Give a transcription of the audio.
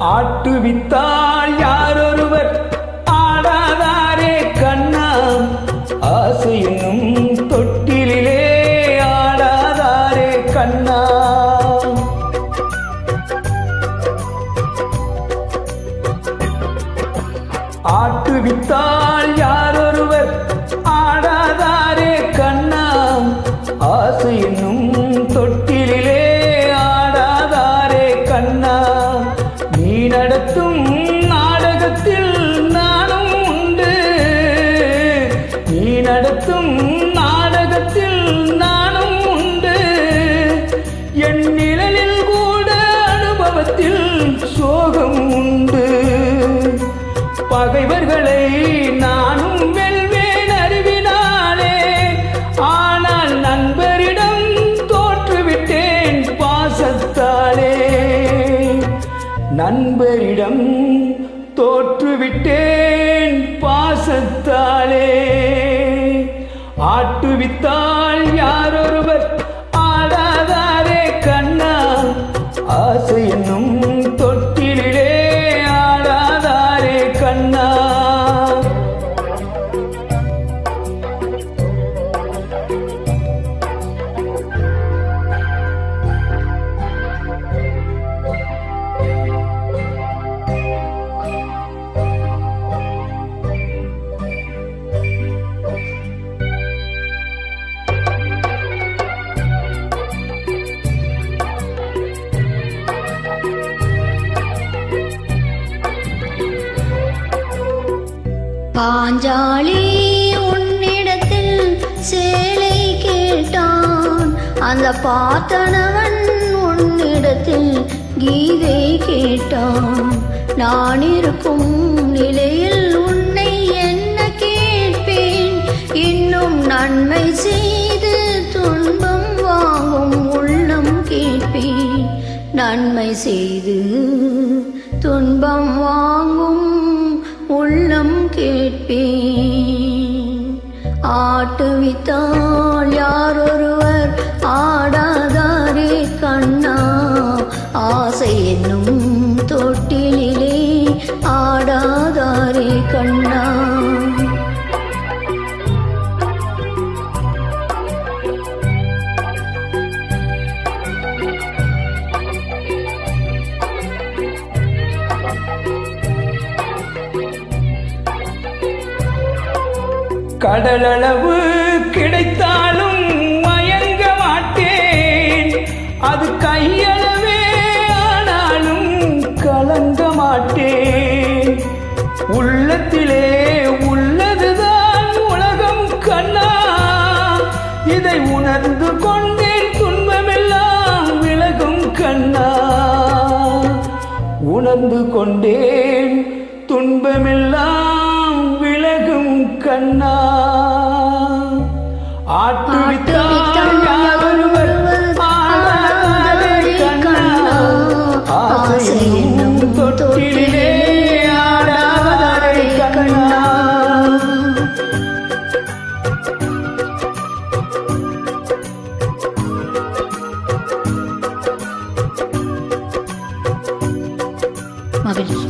ஆட்டுவித்தால் யாரொருவர் ஆடாதாரே கண்ணா, ஆசை என்னும் தொட்டிலே ஆடாதாரே கண்ணா. ஆட்டுவித்தால் யாரொருவர் ஆடாதாரே கண்ணா, ஆசை என்னும் தொட்டிலே ஆடாதாரே கண்ணா. நீ நடத்தும் நாடகத்தில் நானும் உண்டு, நீ நடத்தும் நாடகத்தில் நானும் உண்டு. என் நிழலில் கூட அனுபவத்தில் சோகம் உண்டு. பகைவர்களை நானும் வெல்வேன் அறிவினாலே, ஆனால் நண்பரிடம் தோற்றுவிட்டேன் பாசத்தாலே. நண்பரிடம் தோற்றுவிட்டேன் பாசத்தாலே. ஆட்டுவித்தால் யாரொருவர் ஆடாதாரே கண்ணா, ஆசை என்னும் தொட்டிலே ஆடாதாரே கண்ணா. பாஞ்சாலி உன்னிடத்தில் சேலை கேட்டான், அந்த பார்த்தனவன் உன்னிடத்தில் கீதை கேட்டான். நான் இருக்கும் நிலையில் உன்னை என்ன கேட்பேன், இன்னும் நன்மை செய்து துன்பம் வாங்கும் உள்ளம் கேட்பேன். நன்மை செய்து துன்பம் வாங்கும் உள்ளம் கேட்பேன். ஆட்டுவித்தால் யாரொருவர் ஆடாதாரே கண்ணா, ஆசை என்னும் தொட்டிலே ஆடாதாரே கண்ணா. கடலளவு கிடைத்தாலும் மயங்க மாட்டேன், அது கையளவே ஆனாலும் கலங்க மாட்டேன். உள்ளத்திலே உள்ளதுதான் உலகம் கண்ணா, இதை உணர்ந்து கொண்டேன் துன்பமெல்லாம் விலகும் கண்ணா. உணர்ந்து கொண்டேன் துன்பமெல்லாம் விலகும் கண்ணா. ஆட்டுவித்தால் யாரொருவர் ஆடாதாரே கண்ணா, ஆசை என்னும் தொட்டிலே ஆடாதாரே கண்ணா. மகிழ்ச்சி.